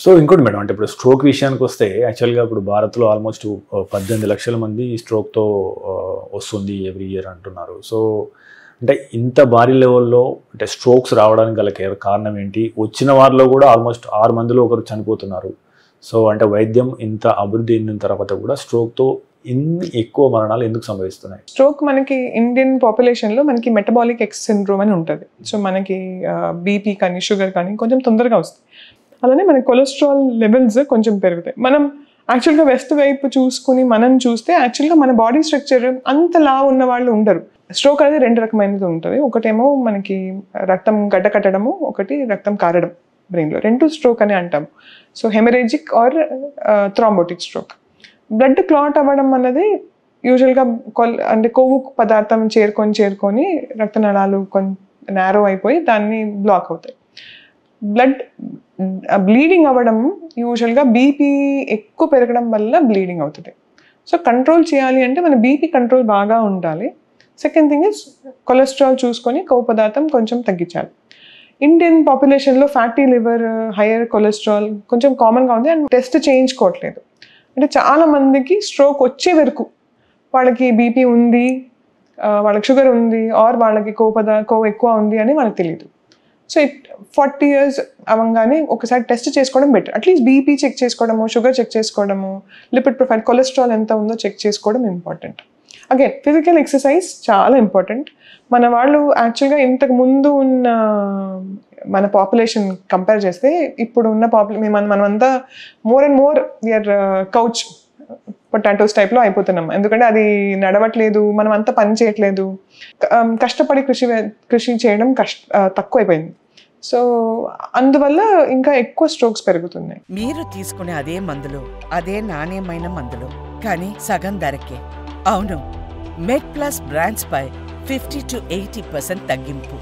So ఇంకోటి madam, అంటే ఇప్పుడు స్ట్రోక్ విషయానికి వస్తే యాక్చువల్గా ఇప్పుడు భారత్లో ఆల్మోస్ట్ 18 లక్షల మంది స్ట్రోక్తో వస్తుంది ఎవ్రీ ఇయర్ అంటున్నారు. సో అంటే ఇంత భారీ లెవెల్లో అంటే స్ట్రోక్స్ రావడానికి గల కారణం ఏంటి? వచ్చిన వారిలో కూడా ఆల్మోస్ట్ 6 మందిలో ఒకరు చనిపోతున్నారు. సో అంటే వైద్యం ఇంత అభివృద్ధి చెందిన తర్వాత కూడా స్ట్రోక్తో ఇన్ని ఎక్కువ మరణాలు ఎందుకు సంభవిస్తున్నాయి? స్ట్రోక్ మనకి ఇండియన్ పాపులేషన్లో మనకి మెటబాలిక్ ఎక్స్ సిండ్రోమ్ అని ఉంటుంది. సో మనకి బీపీ కానీ షుగర్ కానీ కొంచెం తొందరగా వస్తుంది. అలానే మన కొలెస్ట్రాల్ లెవెల్స్ కొంచెం పెరుగుతాయి. మనం యాక్చువల్గా వెస్ట్ వైపు చూసుకుని మనం చూస్తే యాక్చువల్గా మన బాడీ స్ట్రక్చర్ అంత లావు ఉన్న వాళ్ళు ఉండరు. స్ట్రోక్ అనేది 2 రకమైనది ఉంటుంది. ఒకటేమో మనకి రక్తం గడ్డ కట్టడము, ఒకటి రక్తం కారడం బ్రెయిన్లో. 2 స్ట్రోక్ అని అంటాము. So haemorrhagic or thrombotic stroke. Blood clot అవ్వడం అన్నది యూజువల్గా అంటే కొవ్వు పదార్థం చేరుకొని రక్తనాళాలు నేరో అయిపోయి దాన్ని బ్లాక్ అవుతాయి. బ్లీడింగ్ అవ్వడం యూజువల్గా బీపీ ఎక్కువ పెరగడం వల్ల బ్లీడింగ్ అవుతుంది. సో కంట్రోల్ చేయాలి అంటే మన బీపీ కంట్రోల్ బాగా ఉండాలి. సెకండ్ థింగ్ ఇస్ కొలెస్ట్రాల్ చూసుకొని కొవ్వు పదార్థం కొంచెం తగ్గించాలి. ఇండియన్ పాపులేషన్లో ఫ్యాటీ లివర్, హైయర్ కొలెస్ట్రాల్ కొంచెం కామన్గా ఉంది అండ్ టెస్ట్ చేయించుకోవట్లేదు. అంటే చాలా మందికి స్ట్రోక్ వచ్చే వరకు వాళ్ళకి బీపీ ఉంది, వాళ్ళకి షుగర్ ఉంది, ఆర్ వాళ్ళకి కొవ్వు ఎక్కువ ఉంది అని వాళ్ళకి తెలియదు. సో 40 years అవ్వగానే ఒకసారి టెస్ట్ చేసుకోవడం బెటర్. అట్లీస్ట్ బీపీ చెక్ చేసుకోవడము, షుగర్ చెక్ చేసుకోవడము, లిపిడ్ ప్రొఫైల్, కొలెస్ట్రాల్ ఎంత ఉందో చెక్ చేసుకోవడం ఇంపార్టెంట్. అగైన్ ఫిజికల్ ఎక్సర్సైజ్ చాలా ఇంపార్టెంట్. మన వాళ్ళు యాక్చువల్గా ఇంతకు ముందు ఉన్న మన పాపులేషన్ కంపేర్ చేస్తే ఇప్పుడు ఉన్న మనమంతా more and more we are couch potatoes టైప్లో అయిపోతున్నాం. ఎందుకంటే అది నడవట్లేదు, మనం అంతా పని చేయట్లేదు, కష్టపడి కృషి చేయడం తక్కువైపోయింది. సో అందువల్ల ఇంకా ఎక్కువ స్ట్రోక్స్ పెరుగుతున్నాయి. మీరు తీసుకునే అదే మందులు, అదే నాణ్యమైన మందులు, కానీ సగం ధరకే. అవును, మెడ్ ప్లస్ బ్రాండ్స్ పై 50 to 80% తగ్గింపు.